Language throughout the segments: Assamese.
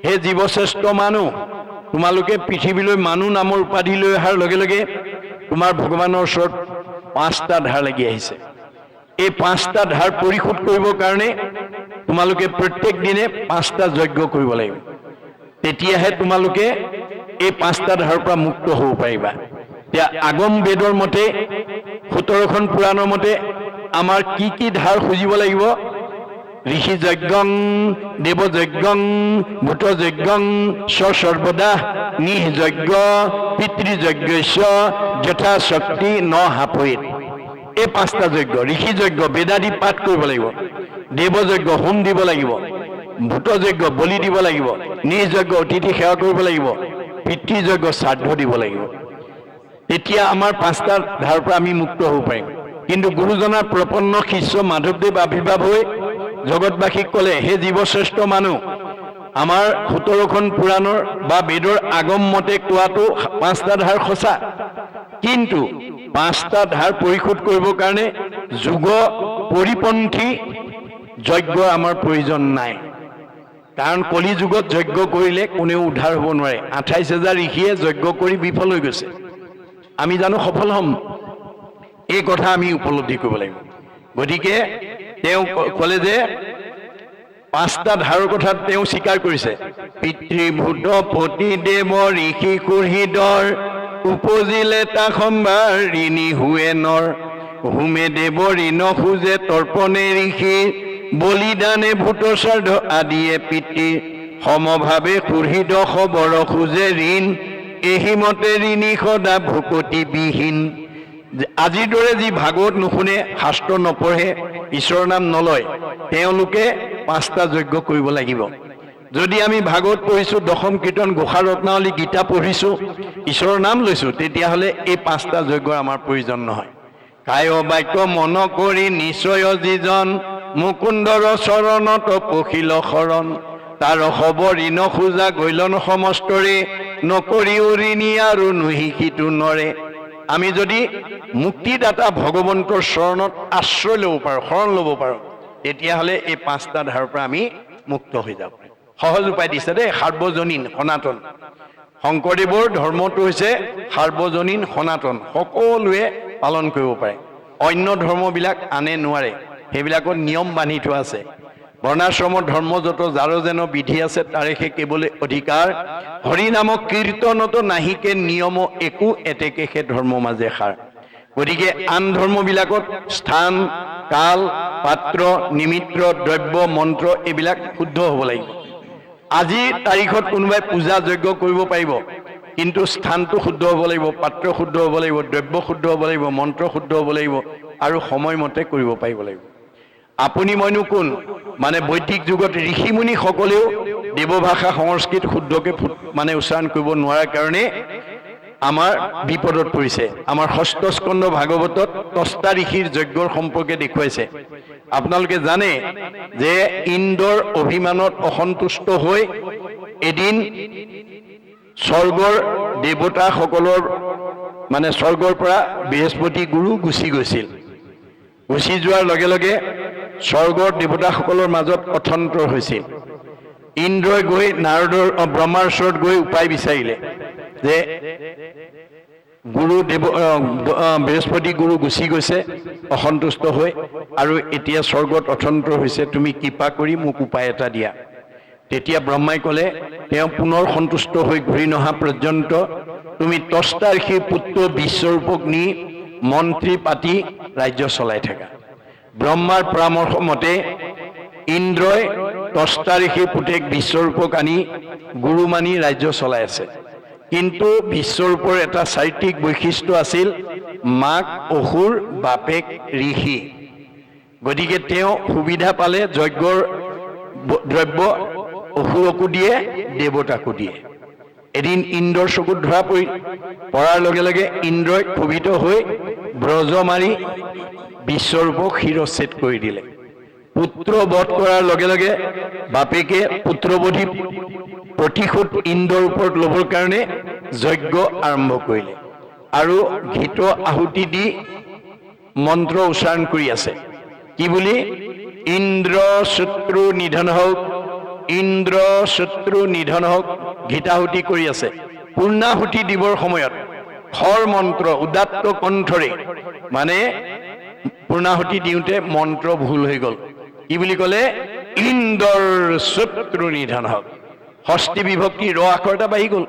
হে জীৱশ্ৰেষ্ঠ মানুহ, তোমালোকে পৃথিৱীলৈ মানুহ নামৰ উপাধি লৈ অহাৰ লগে লগে তোমাৰ ভগৱানৰ ওচৰত 5টা ধাৰ লাগি আহিছে। এই 5টা ধাৰ পৰিশোধ কৰিবৰ কাৰণে তোমালোকে প্ৰত্যেক দিনে 5টা যজ্ঞ কৰিব লাগিব। তেতিয়াহে তোমালোকে এই 5টা ধাৰৰ পৰা মুক্ত হ'ব পাৰিবা। এতিয়া আগম বেদৰ মতে 17খন পুৰাণৰ মতে আমাৰ কি ধাৰ খুজিব লাগিব? ঋষি যজ্ঞং, দেৱ যজ্ঞং, ভূত যজ্ঞং, সৰ্বদা নিঃযজ্ঞ, পিতৃযজ্ঞস্য যথা শক্তি ন হাপয়েত। এই 5টা যজ্ঞ, ঋষি যজ্ঞ বেদাদি পাঠ কৰিব লাগিব, দেৱ যজ্ঞ হোম দিব লাগিব, ভূত যজ্ঞ বলি দিব লাগিব, নিঃযজ্ঞ অতিথি সেৱা কৰিব লাগিব, পিতৃযজ্ঞ শ্ৰাদ্ধ দিব লাগিব। তেতিয়া আমাৰ 5টা ধাৰৰ পৰা আমি মুক্ত হ'ব পাৰিম। কিন্তু গুৰুজনাৰ প্ৰপন্ন শিষ্য মাধৱদেৱ আৱিৰ্ভাৱ হৈ জগতবাসীক ক'লে, হে জীৱশ্ৰেষ্ঠ মানুহ, আমাৰ 17খন পুৰাণৰ বা বেদৰ আগম মতে কোৱাটো 5টা ধাৰ সঁচা, কিন্তু 5টা ধাৰ পৰিশোধ কৰিবৰ কাৰণে যুগ পৰিপন্থী যজ্ঞ আমাৰ প্ৰয়োজন নাই। কাৰণ কলি যুগত যজ্ঞ কৰিলে কোনেও উদ্ধাৰ হ'ব নোৱাৰে। 28,000 ঋষিয়ে যজ্ঞ কৰি বিফল হৈ গৈছে। আমি জানো সফল হ'ম? এই কথা আমি উপলব্ধি কৰিব লাগিব। গতিকে তেওঁ ক'লে যে 5টা ধাৰৰ কথা তেওঁ স্বীকাৰ কৰিছে। পিতৃভূত পতি দেৱ ঋষি কুৰ্হিদৰ, উপজিলে তা সম্ভাৰ ঋণী হুৱে নৰ। হোমে দেৱ ঋণ খোজে তৰ্পণে ঋষি, বলিদানে ভূত শ্ৰাদ্ধ আদিয়ে পিতৃ। সমভাৱে কুৰ্হিদ খবৰ খোজে ঋণ, এহিমতে ঋণী সদা ভূপতি বিহীন। আজিৰ দৰে যি ভাগৱত নুশুনে, শাস্ত্ৰ নপঢ়ে, ঈশ্বৰৰ নাম নলয়, তেওঁলোকে 5টা যজ্ঞ কৰিব লাগিব। যদি আমি ভাগৱত পঢ়িছোঁ, দশম কীৰ্তন, ঘোষা ৰত্নাৱলী, গীতা পঢ়িছোঁ, ঈশ্বৰৰ নাম লৈছোঁ, তেতিয়াহ'লে এই 5টা যজ্ঞৰ আমাৰ প্ৰয়োজন নহয়। কায় বাক্য মন কৰি নিশ্চয় যিজন, মুকুন্দৰ চৰণত পখিল শৰণ। তাৰ খবৰ ঋণ খোজা গৈলন সমস্তৰে, নকৰিও ঋণী আৰু নুহিকিতো নৰে। আমি যদি মুক্তিদাতা ভগৱন্তৰ চৰণত আশ্ৰয় ল'ব পাৰোঁ, শৰণ ল'ব পাৰোঁ, তেতিয়াহ'লে এই 5টা ধাৰৰ পৰা আমি মুক্ত হৈ যাব পাৰিম। সহজ উপায় দিছে দেই, সাৰ্বজনীন সনাতন। শংকৰদেৱৰ ধৰ্মটো হৈছে সাৰ্বজনীন সনাতন, সকলোৱে পালন কৰিব পাৰে। অন্য ধৰ্মবিলাক আনে নোৱাৰে, সেইবিলাকত নিয়ম বান্ধি থোৱা আছে। বৰ্ণাশ্ৰমৰ ধৰ্ম যত যাৰ যেন বিধি আছে, তাৰে সে কেৱল অধিকাৰ। হৰি নামক কীৰ্তনত নাহিকে নিয়ম একো, এতেকে সে ধৰ্ম মাজে সাৰ। গতিকে আন ধৰ্মবিলাকত স্থান, কাল, পাত্ৰ, নিমিত্ৰ, দ্ৰব্য, মন্ত্ৰ এইবিলাক শুদ্ধ হ'ব লাগিব। আজিৰ তাৰিখত কোনোবাই পূজা যজ্ঞ কৰিব পাৰিব, কিন্তু স্থানটো শুদ্ধ হ'ব লাগিব, পাত্ৰ শুদ্ধ হ'ব লাগিব, দ্ৰব্য শুদ্ধ হ'ব লাগিব, মন্ত্ৰ শুদ্ধ হ'ব লাগিব, আৰু সময়মতে কৰিব পাৰিব লাগিব। আপুনি মইনো কোন? মানে বৈদিক যুগত ঋষিমুনি সকলেও দেৱভাষা সংস্কৃত শুদ্ধকে উচ্চাৰণ কৰিব নোৱাৰাৰ কাৰণে আমাৰ বিপদত পৰিছে। আমাৰ ষষ্ঠ স্কন্ধ ভাগৱতত 10টা ঋষিৰ যজ্ঞৰ সম্পৰ্কে দেখুৱাইছে। আপোনালোকে জানে যে ইন্দ্ৰৰ অভিমানত অসন্তুষ্ট হৈ এদিন স্বৰ্গৰ দেৱতাসকলৰ স্বৰ্গৰ পৰা বৃহস্পতি গুৰু গুচি গৈছিল। গুচি যোৱাৰ লগে লগে স্বৰ্গৰ দেৱতাসকলৰ মাজত অথন্তৰ হৈছিল। ইন্দ্ৰই গৈ ব্ৰহ্মাৰ ওচৰত গৈ উপায় বিচাৰিলে যে বৃহস্পতি গুৰু গুচি গৈছে অসন্তুষ্ট হৈ, আৰু এতিয়া স্বৰ্গত অথন্তৰ হৈছে, তুমি কৃপা কৰি মোক উপায় এটা দিয়া। তেতিয়া ব্ৰহ্মাই ক'লে, তেওঁ পুনৰ সন্তুষ্ট হৈ ঘূৰি নহা পৰ্যন্ত তুমি 10টা ঋষিৰ পুত্ৰ বিশ্বৰূপক নি মন্ত্ৰী পাতি ৰাজ্য চলাই থাকা। ব্ৰহ্মাৰ পৰামৰ্শ মতে ইন্দ্ৰই 10টা ঋষিৰ পুতেক বিশ্বৰূপক আনি গুৰু মানি ৰাজ্য চলাই আছে। কিন্তু বিশ্বৰূপৰ এটা চাৰিত্ৰিক বৈশিষ্ট্য আছিল, মাক অসুৰ, বাপেক ঋষি। গতিকে তেওঁ সুবিধা পালে যজ্ঞৰ দ্ৰব্য অসুৰকো দিয়ে, দেৱতাকো দিয়ে। এদিন ইন্দ্ৰৰ চকুত ধৰা পৰাৰ লগে লগে ইন্দ্ৰই ক্ষোভিত হৈ ব্ৰজ মাৰি বিশ্বৰূপক শিৰচ্ছেদ কৰি দিলে। পুত্ৰ বধ কৰাৰ লগে লগে বাপেকে পুত্ৰবধি প্ৰতিশোধ ইন্দ্ৰৰ ওপৰত ল'বৰ কাৰণে যজ্ঞ আৰম্ভ কৰিলে, আৰু ঘৃত আহুতি দি মন্ত্ৰ উচ্চাৰণ কৰি আছে। কি বুলি? ইন্দ্ৰ শত্ৰু নিধন হওক, ইন্দ্ৰ শত্ৰু নিধনক গীতাহুতি কৰি আছে পূৰ্ণাহুতি দিবৰ সময়ত খৰ মন্ত্ৰ উদাত্ত কণ্ঠৰে মানে পূৰ্ণাহুতি দিওঁতে মন্ত্ৰ ভুল হৈ গ'ল কি বুলি ক'লে ইন্দ্ৰৰ শত্ৰু নিধনক ষষ্ঠী বিভক্তি ৰ আখৰ এটা বাঢ়ি গ'ল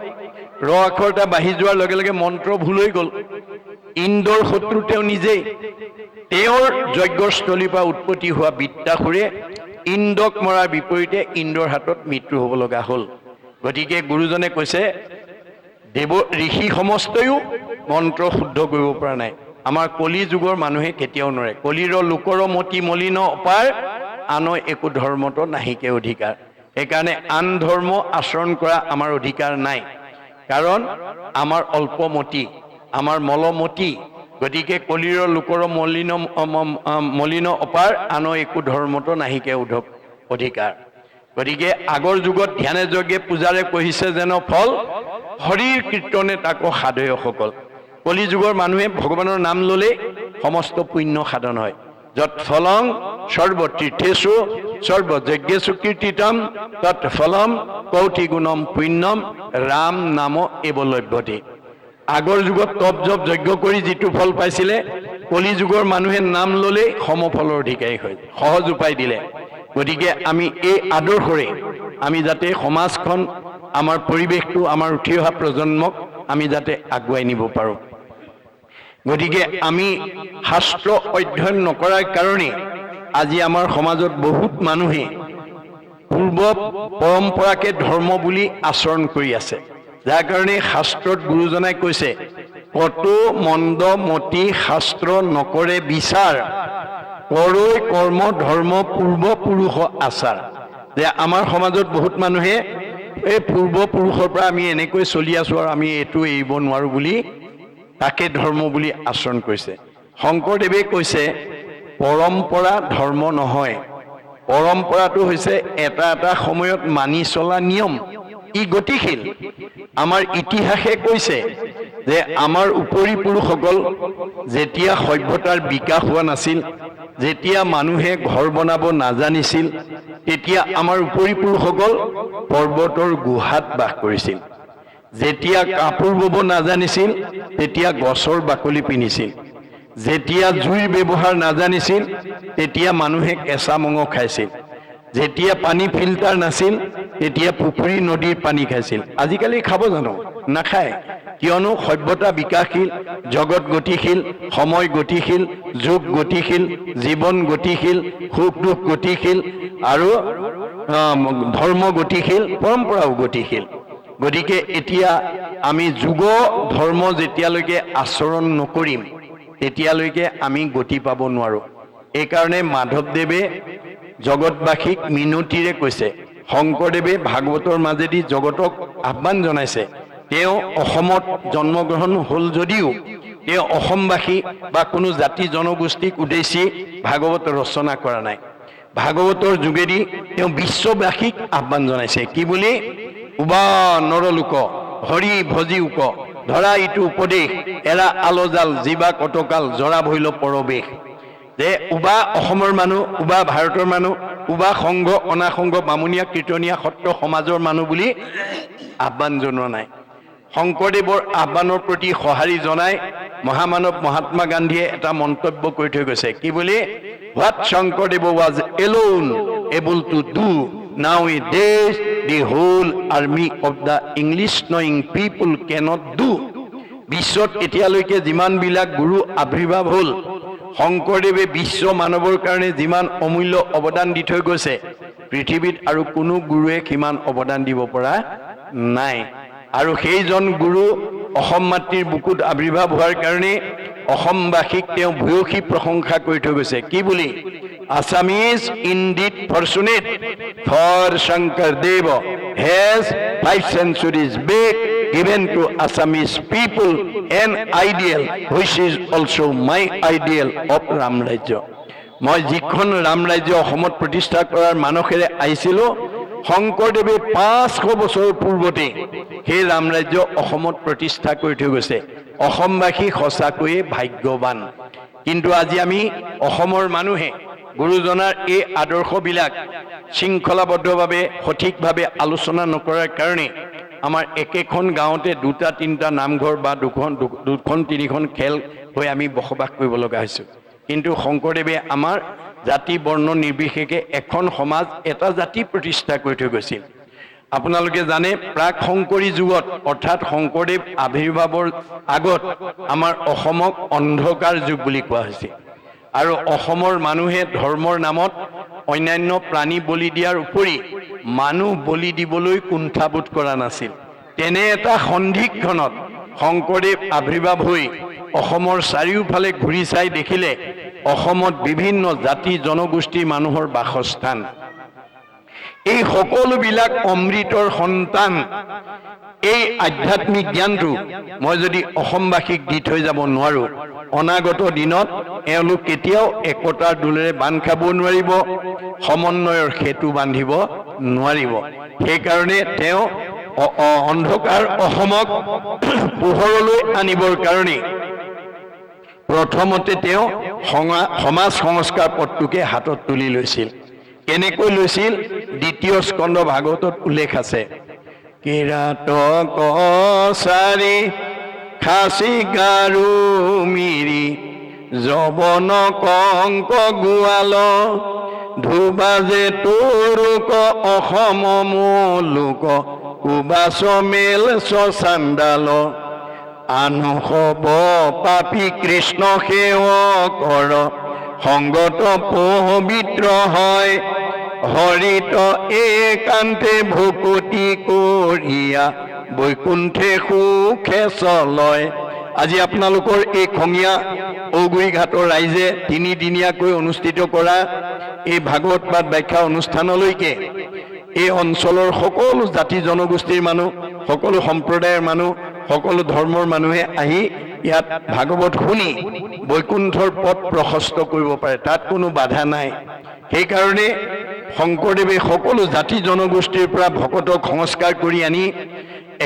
ৰ আখৰ এটা বাঢ়ি যোৱাৰ লগে লগে মন্ত্ৰ ভুল হৈ গ'ল ইন্দ্ৰৰ শত্ৰু তেওঁ নিজেই তেওঁৰ যজ্ঞস্থলীৰ পৰা উৎপত্তি হোৱা বিদ্যাসুৰে ইন্দ্ৰক মৰাৰ বিপৰীতে ইন্দ্ৰৰ হাতত মৃত্যু হ'ব লগা হ'ল গতিকে গুৰুজনে কৈছে দেৱ ঋষি সমস্তয়ো মন্ত্ৰ শুদ্ধ কৰিব পৰা নাই আমাৰ কলি যুগৰ মানুহে কেতিয়াও নোৱাৰে কলিৰ লোকৰ মতি মলিন অপাৰ আন একো ধৰ্মতো নাহিকে অধিকাৰ সেইকাৰণে আন ধৰ্ম আচৰণ কৰা আমাৰ অধিকাৰ নাই কাৰণ আমাৰ অল্পমতি আমাৰ মলমতি গতিকে কলিৰ লোকৰ মলিন অপাৰ আন একো ধৰ্মতো নাহিকে অধিকাৰ গতিকে আগৰ যুগত ধ্যানে যজ্ঞে পূজাৰে কহিছে যেন ফল হৰিৰ কীৰ্তনে তাকো সাধয়সকল কলি যুগৰ মানুহে ভগৱানৰ নাম ল'লে সমস্ত পুণ্য সাধন হয় যত ফলং সৰ্বতীৰ্থেষু সৰ্বযজ্ঞেষু কীৰ্তিতম তৎ ফলম কৌটি গুণম পুণ্যম ৰাম নাম এব লভ্যতে আগৰ যুগত তপ জপ যজ্ঞ কৰি যিটো ফল পাইছিলে কলি যুগৰ মানুহে নাম ল'লে সমফলৰ অধিকাৰী হয় সহজ উপায় দিলে গতিকে আমি এই আদৰ্শৰে আমি যাতে সমাজখন আমাৰ পৰিৱেশটো আমাৰ উঠি অহা প্ৰজন্মক আমি যাতে আগুৱাই নিব পাৰোঁ গতিকে আমি শাস্ত্ৰ অধ্যয়ন নকৰাৰ কাৰণে আজি আমাৰ সমাজত বহুত মানুহে পূৰ্ব পৰম্পৰাকে ধৰ্ম বুলি আচৰণ কৰি আছে যাৰ কাৰণে শাস্ত্ৰত গুৰুজনাই কৈছে কতো মন্দ মতি শাস্ত্ৰ নকৰে বিচাৰ কৰৈ কৰ্ম ধৰ্ম পূৰ্বপুৰুষ আচাৰ যে আমাৰ সমাজত বহুত মানুহে এই পূৰ্বপুৰুষৰ পৰা আমি এনেকৈ চলি আছো আৰু আমি এইটো এৰিব নোৱাৰো বুলি তাকে ধৰ্ম বুলি আচৰণ কৰিছে শংকৰদেৱে কৈছে পৰম্পৰা ধৰ্ম নহয় পৰম্পৰাটো হৈছে এটা এটা সময়ত মানি চলা নিয়ম ই গতিশীল আমাৰ ইতিহাসে কৈছে যে আমাৰ উপৰি পুৰুষসকল যেতিয়া সভ্যতাৰ বিকাশ হোৱা নাছিল যেতিয়া মানুহে ঘৰ বনাব নাজানিছিল তেতিয়া আমাৰ উপৰি পুৰুষসকল পৰ্বতৰ গুহাত বাস কৰিছিল যেতিয়া কাপোৰ বব নাজানিছিল তেতিয়া গছৰ বাকলি পিন্ধিছিল যেতিয়া জুইৰ ব্যৱহাৰ নাজানিছিল তেতিয়া মানুহে কেঁচা মঙহ খাইছিল যেতিয়া পানী ফিল্টাৰ নাছিল তেতিয়া পুখুৰী নদীৰ পানী খাইছিল আজিকালি খাব জানো নাখায় কিয়নো সভ্যতা বিকাশশীল জগত গতিশীল সময় গতিশীল যুগ গতিশীল জীৱন গতিশীল সুখ দুখ গতিশীল আৰু ধৰ্ম গতিশীল পৰম্পৰাও গতিশীল গতিকে এতিয়া আমি যুগ ধৰ্ম যেতিয়ালৈকে আচৰণ নকৰিম তেতিয়ালৈকে আমি গতি পাব নোৱাৰো এইকাৰণে মাধৱদেৱে জগতবাসীক মিনতিৰে কৈছে শংকৰদেৱে ভাগৱতৰ মাজেদি জগতক আহ্বান জনাইছে তেওঁ অসমত জন্মগ্ৰহণ হ'ল যদিও তেওঁ অসমবাসী বা কোনো জাতি জনগোষ্ঠীক উদ্দেশ্যি ভাগৱত ৰচনা কৰা নাই ভাগৱতৰ যোগেদি তেওঁ বিশ্ববাসীক আহ্বান জনাইছে কি বুলি উবা নৰলোক হৰি ভজি উক ধৰা ইটো উপদেশ এৰা আলজাল জীৱা কটকাল জৰা ভৈল পৰবেশ যে উবা অসমৰ মানুহ উবা ভাৰতৰ মানুহ উবা সংঘ অনাসংঘ বামুণীয়া কীৰ্তনীয়া সত্ৰ সমাজৰ মানুহ বুলি আহ্বান জনোৱা নাই শংকৰদেৱৰ আহ্বানৰ প্ৰতি সঁহাৰি জনাই মহামানৱ মহাত্মা গান্ধীয়ে এটা মন্তব্য কৰি থৈ গৈছে কি বুলি what Sankardev was alone able to do nowadays the whole army of the English knowing people cannot do বিশ্বত এতিয়ালৈকে যিমানবিলাক গুৰু আৱিৰ্ভাৱ হ'ল শংকৰদেৱে বিশ্ব মানৱৰ কাৰণে যিমান অমূল্য অৱদান দি থৈ গৈছে পৃথিৱীত আৰু কোনো গুৰুৱে সিমান অৱদান দিব পৰা নাই আৰু সেইজন গুৰু অসম মাতৃৰ বুকুত আৱিৰ্ভাৱ হোৱাৰ কাৰণে অসমবাসীক তেওঁ ভূয়সী প্ৰশংসা কৰি থৈ গৈছে কি বুলি Assamese indeed fortunate for Shankardev has 5 centuries back given to Assamese people an ideal which is also my ideal of Ram Rajya. মই যিখন ৰাম ৰাজ্য অসমত প্ৰতিষ্ঠা কৰাৰ মানসেৰে আহিছিলো শংকৰদেৱে 500 বছৰ পূৰ্বতে সেই ৰাম ৰাজ্য অসমত প্ৰতিষ্ঠা কৰি থৈ গৈছে অসমবাসী সঁচাকৈয়ে ভাগ্যৱান কিন্তু আজি আমি অসমৰ মানুহে গুৰুজনাৰ এই আদৰ্শবিলাক শৃংখলাবদ্ধভাৱে সঠিকভাৱে আলোচনা নকৰাৰ কাৰণে আমাৰ একেখন গাঁৱতে দুটা তিনিটা নামঘৰ বা দুখন তিনিখন খেল হৈ আমি বসবাস কৰিব লগা হৈছোঁ। কিন্তু শংকৰদেৱে আমাৰ জাতি বৰ্ণ নিৰ্বিশেষে এখন সমাজ এটা জাতি প্ৰতিষ্ঠা কৰি থৈ গৈছিল। আপোনালোকে জানে প্ৰাক শংকৰী যুগত অৰ্থাৎ শংকৰদেৱ আৱিৰ্ভাৱৰ আগত আমাৰ অসমক অন্ধকাৰ যুগ বুলি কোৱা হৈছিল আৰু অসমৰ মানুহে ধৰ্মৰ নামত অন্যান্য প্ৰাণী বলি দিয়াৰ উপৰি মানুহ বলি দিবলৈ কুণ্ঠাবোধ কৰা নাছিল। তেনে এটা সন্ধিক্ষণত শংকৰদেৱ আৱিৰ্ভাৱ হৈ অসমৰ চাৰিওফালে ঘূৰি চাই দেখিলে অসমত বিভিন্ন জাতি জনগোষ্ঠীৰ মানুহৰ বাসস্থান। এই সকলোবিলাক অমৃতৰ সন্তান। এই আধ্যাত্মিক জ্ঞানটো মই যদি অসমবাসীক দি থৈ যাব নোৱাৰোঁ, অনাগত দিনত এওঁলোক কেতিয়াও একতাৰ দোলেৰে বান্ধ খাব নোৱাৰিব, সমন্বয়ৰ সেতু বান্ধিব নোৱাৰিব। সেইকাৰণে তেওঁ অন্ধকাৰ অসমক পোহৰলৈ আনিবৰ কাৰণে প্ৰথমতে তেওঁ সমাজ সংস্কাৰ পথটোকে হাতত তুলি লৈছিল। কেনেকৈ লৈছিল? দ্বিতীয় স্কন্ধ ভাগৱতত উল্লেখ আছে। কিৰাত কছাৰী খাচী গাৰু মিৰি যবন কংক গোৱাল ধুবাজে তোৰক অসম মূলোক কুবাচ মেল চাণ্ডাল আনুসব পাপী কৃষ্ণ সেৱকৰ সংগত পবিত্ৰ হয় হৰিত একান্তে ভকতি কৰিয়া বৈকুণ্ঠে সুখে চলয়। আজি আপোনালোকৰ এই খঙীয়া ঔগুৰি ঘাটৰ ৰাইজে তিনিদিনীয়াকৈ অনুষ্ঠিত কৰা এই ভাগৱত পাঠ ব্যাখ্যা অনুষ্ঠানলৈকে এই অঞ্চলৰ সকলো জাতি জনগোষ্ঠীৰ মানুহ, সকলো সম্প্ৰদায়ৰ মানুহ, সকলো ধৰ্মৰ মানুহে আহি ইয়াত ভাগৱত শুনি বৈকুণ্ঠৰ পথ প্ৰশস্ত কৰিব পাৰে, তাত কোনো বাধা নাই। সেইকাৰণে শংকৰদেৱে সকলো জাতি জনগোষ্ঠীৰ পৰা ভকতক সংস্কাৰ কৰি আনি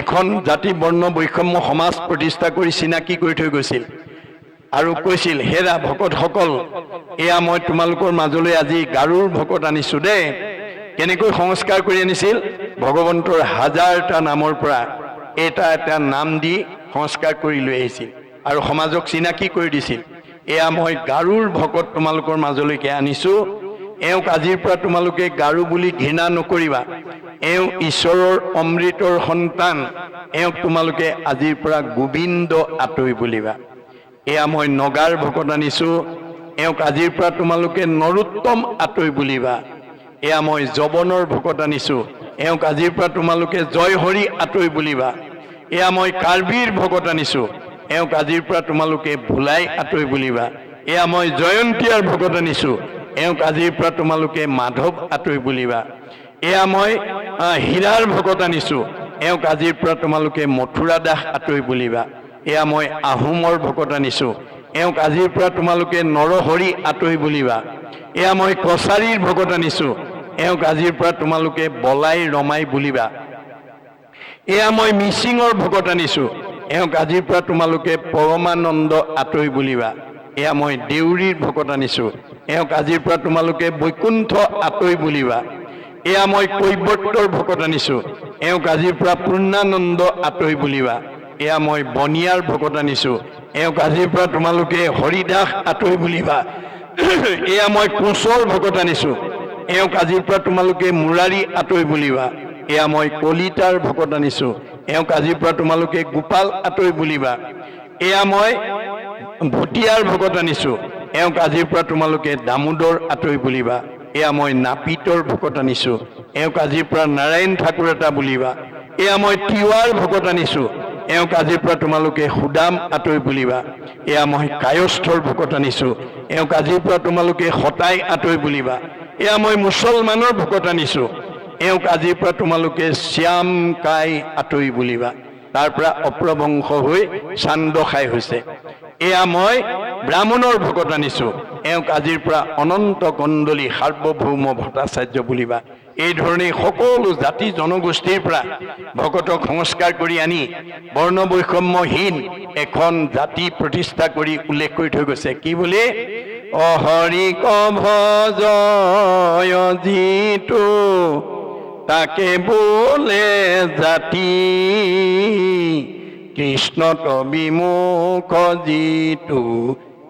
এখন জাতি বৰ্ণ বৈষম্য সমাজ প্ৰতিষ্ঠা কৰি চিনাকি কৰি থৈ গৈছিল আৰু কৈছিল, হেৰা ভকতসকল, এয়া মই তোমালোকৰ মাজলৈ আজি গাৰুৰ ভকত আনিছোঁ দেই। কেনেকৈ সংস্কাৰ কৰি আনিছিল? ভগৱন্তৰ হাজাৰটা নামৰ পৰা এটা এটা নাম দি সংস্কাৰ কৰি লৈ আহিছিল আৰু সমাজক চিনাকি কৰি দিছিল। এয়া মই গাৰুৰ ভকত তোমালোকৰ মাজলৈকে আনিছোঁ, এওঁক আজিৰ পৰা তোমালোকে গাৰু বুলি ঘৃণা নকৰিবা, এওঁ ঈশ্বৰৰ অমৃতৰ সন্তান, এওঁক তোমালোকে আজিৰ পৰা গোবিন্দ আঁতৰি বুলিবা। এয়া মই নগাৰ ভকত আনিছোঁ, এওঁক আজিৰ পৰা তোমালোকে নৰোত্তম আঁতৰি বুলিবা। এয়া মই যবনৰ ভকত আনিছোঁ, এওঁক আজিৰ পৰা তোমালোকে জয় হৰি আঁতৰি বুলিবা। এয়া মই কাৰ্বিৰ ভকত আনিছোঁ, এওঁক আজিৰ পৰা তোমালোকে ভোলাই আঁতৰি বুলিবা। এয়া মই জয়ন্তীয়াৰ ভকত আনিছোঁ, এওঁক আজিৰ পৰা তোমালোকে মাধৱ আঁতৰি বুলিবা। এয়া মই হীৰাৰ ভকত আনিছোঁ, এওঁক আজিৰ পৰা তোমালোকে মথুৰা দাস আঁতৰি বুলিবা। এয়া মই আহোমৰ ভকত আনিছোঁ, এওঁক আজিৰ পৰা তোমালোকে নৰহৰি আঁতৰি বুলিবা। এয়া মই কছাৰীৰ ভকত আনিছোঁ, এওঁক আজিৰ পৰা তোমালোকে বলাই ৰমাই বুলিবা। এয়া মই মিচিঙৰ ভকত আনিছোঁ, এওঁক আজিৰ পৰা তোমালোকে পৰমানন্দ আঁতৰি বুলিবা। এয়া মই দেউৰীৰ ভকত আনিছোঁ, এওঁক আজিৰ পৰা তোমালোকে বৈকুণ্ঠ আঁতৰি বুলিবা। এয়া মই কৈৱৰ্তৰ ভকত আনিছোঁ, এওঁক আজিৰ পৰা পূৰ্ণানন্দ আঁতৰি বুলিবা। এয়া মই বনিয়াৰ ভকত আনিছোঁ, এওঁক আজিৰ পৰা তোমালোকে হৰিদাস আঁতৰি বুলিবা। এয়া মই কোচৰ ভকত আনিছোঁ, এওঁক আজিৰ পৰা তোমালোকে মুৰাৰী আঁতৰি বুলিবা। এয়া মই কলিতাৰ ভকত আনিছোঁ, এওঁক আজিৰ পৰা তোমালোকে গোপাল আঁতৰি বুলিবা। এয়া মই ভটিয়াৰ ভকত আনিছোঁ, এওঁক আজিৰ পৰা তোমালোকে দামোদৰ আঁতৰি বুলিবা। এয়া মই নাপিতৰ ভকত আনিছোঁ, এওঁক আজিৰ পৰা নাৰায়ণ ঠাকুৰ এটা বুলিবা। এয়া মই তিৱাৰ ভকত আনিছোঁ, এওঁক আজিৰ পৰা তোমালোকে সুদাম আঁতৰি বুলিবা। এয়া মই কায়স্থৰ ভকত আনিছোঁ, এওঁক আজিৰ পৰা তোমালোকে সতাই আঁতৰি বুলিবা। এয়া মই মুছলমানৰ ভকত আনিছোঁ, এওঁক আজিৰ পৰা তোমালোকে শ্যাম কাই আঁতৰি বুলিবা। তাৰ পৰা অপ্ৰবংশ হৈ চান্দখাই হৈছে। এয়া মই ব্ৰাহ্মণৰ ভকত আনিছোঁ, এওঁক আজিৰ পৰা অনন্ত কণ্ডলী সাৰ্বভৌম ভট্টাচাৰ্য বুলিবা। এই ধৰণে সকলো জাতি জনগোষ্ঠীৰ পৰা ভকতক সংস্কাৰ কৰি আনি বৰ্ণ বৈষম্যহীন এখন জাতি প্ৰতিষ্ঠা কৰি উল্লেখ কৰি থৈ গৈছে। কি বুলি? অহৰিক ভজয় যিটো তাকে বোলে জাতি কৃষ্ণত বিমুখ যিটো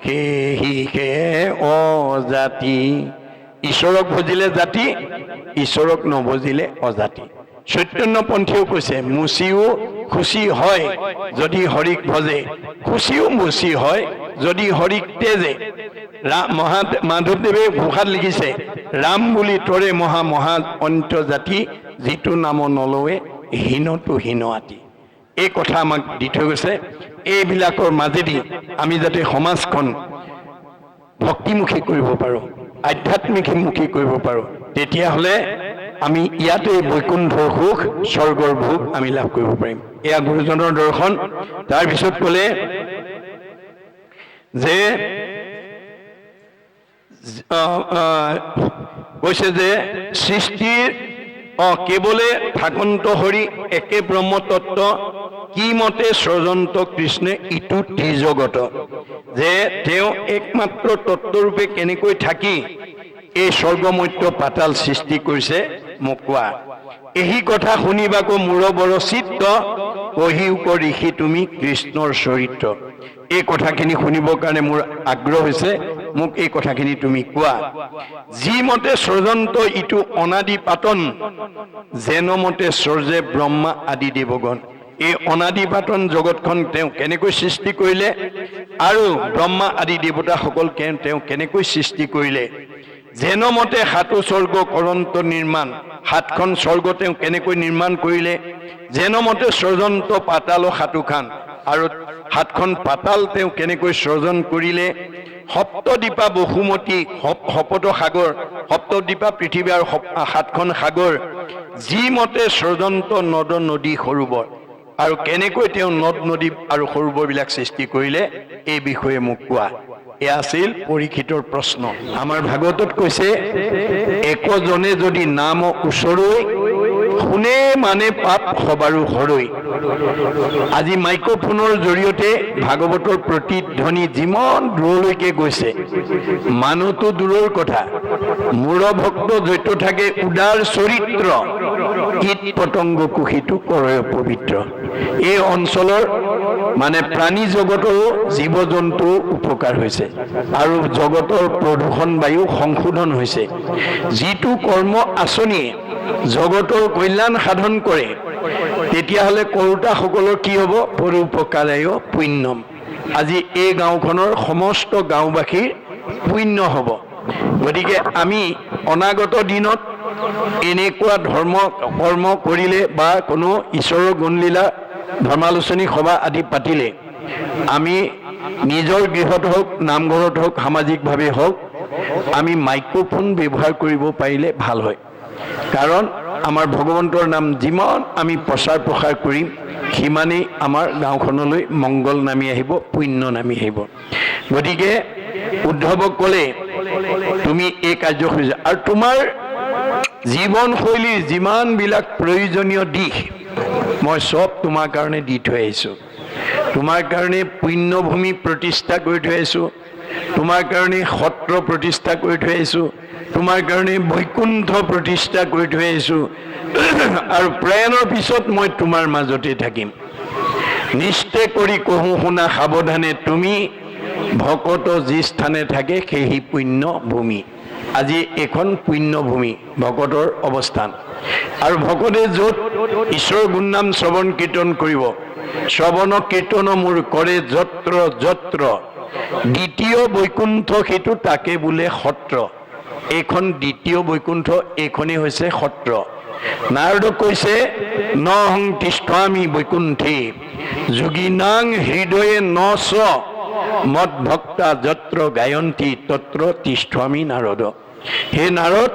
সেহিহে অজাতি ঈশ্বৰক ভজিলে জাতি ঈশ্বৰক নভজিলে অজাতি চৈতন্যপন্থীও কৈছে মুচিও খুচি হয় যদি হৰিক ভজে খুচিও মুচি হয় যদি হৰিক তেজে মাধৱদেৱে ঘোষাত লিখিছে ৰাম বুলি তৰে মহা মহা অন্ত জাতি যিটো নাম নলৱে হীনতো হীন আতি এই কথা আমাক দি থৈ গৈছে এইবিলাকৰ মাজেদি আমি যাতে সমাজখন ভক্তিমুখী কৰিব পাৰোঁ আধ্যাত্মিকমুখী কৰিব পাৰোঁ তেতিয়াহ'লে আমি ইয়াতে বৈকুণ্ঠৰ সুখ স্বৰ্গৰ ভোগ আমি লাভ কৰিব পাৰিম এয়া গুৰুজনৰ দৰ্শন তাৰপিছত ক'লে যে কৈছে যে সৃষ্টিৰ কেৱলে থাকন্ত হৰি একে ব্ৰহ্মতত্ত্ব কি মতে স্ৰজন্ত কৃষ্ণে ইটো ত্ৰিজগত যে তেওঁ একমাত্ৰ তত্ত্বৰূপে কেনেকৈ থাকি এই স্বৰ্গমত্য পাতাল সৃষ্টি কৰিছে মোক কোৱা এই কথা শুনিবাকো মূৰ বৰ চিত্ত কহিউক ঋষি তুমি কৃষ্ণৰ চৰিত্ৰ এই কথাখিনি শুনিবৰ কাৰণে মোৰ আগ্ৰহ হৈছে মোক এই কথাখিনি তুমি কোৱা যি মতে স্ৰজন্ত ইটো অনাদি পাতন যেন মতে স্বৰ্জে ব্ৰহ্মা আদি দেৱগণ এই অনাদি পাতন জগতখন তেওঁ কেনেকৈ সৃষ্টি কৰিলে আৰু ব্ৰহ্মা আদি দেৱতাসকল তেওঁ কেনেকৈ সৃষ্টি কৰিলে যেন মতে সাতো স্বৰ্গ কৰন্ত নিৰ্মাণ সাতখন স্বৰ্গ তেওঁ কেনেকৈ নিৰ্মাণ কৰিলে যেন মতে স্ৰজন্ত পাতাল সাতোখান আৰু সাতখন পাতাল তেওঁ কেনেকৈ সৃজন কৰিলে সপ্তদ্বীপা বসুমতী সপত সাগৰ সপ্তদ্বীপা পৃথিৱী আৰু সাতখন সাগৰ যি মতে স্ৰজন্ত নদ নদী সৰোবৰ আৰু কেনেকৈ তেওঁ নদ নদী আৰু সৰোবৰবিলাক সৃষ্টি কৰিলে এই বিষয়ে মোক কোৱা এয়া আছিল পৰীক্ষিতৰ প্ৰশ্ন আমাৰ ভাগৱতত কৈছে একজনে যদি নাম উচৰৈ শুনে মানে পাপ সবাৰো হৰৈ আজি মাইক্ৰফোনৰ জৰিয়তে ভাগৱতৰ প্ৰতিধ্বনি যিমান দূৰলৈকে গৈছে মানুহটো দূৰৰ কথা মূৰ ভক্ত য'ত থাকে উদাৰ চৰিত্ৰ কীট পতংগ কুশিটো কৰে পবিত্ৰ এই অঞ্চলৰ মানে প্ৰাণী জগতৰো জীৱ জন্তু উপকাৰ হৈছে আৰু জগতৰ প্ৰদূষণ বায়ু সংশোধন হৈছে যিটো কৰ্ম আঁচনিয়ে জগতৰ কল্যাণ সাধন কৰে তেতিয়াহ'লে কৰোতাসকলৰ কি হ'ব পৰোপকাৰায় পুণ্যম আজি এই গাঁওখনৰ সমস্ত গাঁওবাসীৰ পুণ্য হ'ব গতিকে আমি অনাগত দিনত এনেকুৱা ধৰ্ম কৰ্ম কৰিলে বা কোনো ঈশ্বৰৰ গুণলীলা ধৰ্মালোচনী সভা আদি পাতিলে আমি নিজৰ গৃহত হওক নামঘৰত হওক সামাজিকভাৱে হওক আমি মাইক্ৰফোন ব্যৱহাৰ কৰিব পাৰিলে ভাল হয় কাৰণ আমাৰ ভগৱন্তৰ নাম যিমান আমি প্ৰচাৰ প্ৰসাৰ কৰিম সিমানেই আমাৰ গাঁওখনলৈ মংগল নামি আহিব পুণ্য নামি আহিব গতিকে উদ্ধৱক ক'লে তুমি এই কাৰ্যসূচী আৰু তোমাৰ জীৱনশৈলীৰ যিমানবিলাক প্ৰয়োজনীয় দিশ মই সব তোমাৰ কাৰণে দি থৈ আহিছোঁ তোমাৰ কাৰণে পুণ্যভূমি প্ৰতিষ্ঠা কৰি থৈ আহিছোঁ তোমাৰ কাৰণে সত্ৰ প্ৰতিষ্ঠা কৰি থৈ আহিছোঁ তোমাৰ কাৰণে বৈকুণ্ঠ প্ৰতিষ্ঠা কৰি থৈ আহিছোঁ আৰু প্ৰয়াণৰ পিছত মই তোমাৰ মাজতে থাকিম নিশ্চয় কৰি কহোঁ শুনা সাৱধানে তুমি ভকত যি স্থানে থাকে সেই পুণ্য ভূমি আজি এখন পুণ্যভূমি ভকতৰ অৱস্থান আৰু ভকতে য'ত ঈশ্বৰৰ গুণনাম শ্ৰৱণ কীৰ্তন কৰিব শ্ৰৱণ কীৰ্তন মোৰ কৰে যত্ৰ যত্ৰ দ্বিতীয় বৈকুণ্ঠ সেইটো তাকে বোলে সত্ৰ এইখন দ্বিতীয় বৈকুণ্ঠ এইখনেই হৈছে সত্ৰ নাৰদক কৈছে নহং তিষ্ঠামি বৈকুণ্ঠে যোগীনাং হৃদয়ে নচ মদ ভক্তা যত্ৰ গায়ন্তী তত্ৰ তিষ্ঠামি নাৰদ হে নাৰদ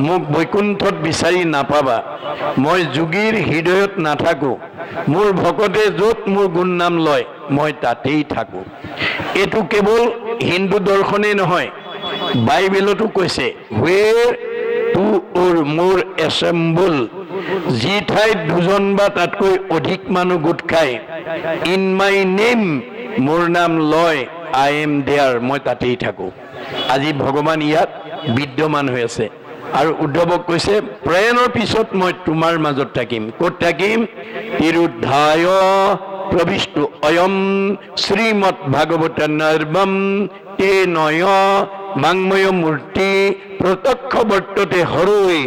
মোক বৈকুণ্ঠত বিচাৰি নাপাবা মই যোগীৰ হৃদয়ত নাথাকো মোৰ ভকতে য'ত মোৰ গুণ নাম লয় মই তাতেই থাকো এইটো কেৱল হিন্দু দৰ্শনেই নহয় বাইবেলতো কৈছে হুৱেৰ টু অৰ মোৰ এছেম্বল যি ঠাইত দুজন বা তাতকৈ অধিক মানুহ গোট খায় ইন মাই নেম মোৰ নাম লয় আই এম দেয়াৰ মই তাতেই থাকো আজি ভগৱান ইয়াত বিদ্যমান হৈ আছে আৰু উদ্ধৱক কৈছে প্ৰয়াণৰ পিছত মই তোমাৰ মাজত থাকিম। ক'ত থাকিম? তিৰুদ্ধায় প্ৰবিষ্টু অয়ম শ্ৰীমৎ ভাগৱত নৰ্বম তে নয় বাংময় মূৰ্তি প্ৰত্যক্ষ বৰ্ততে হৰৈ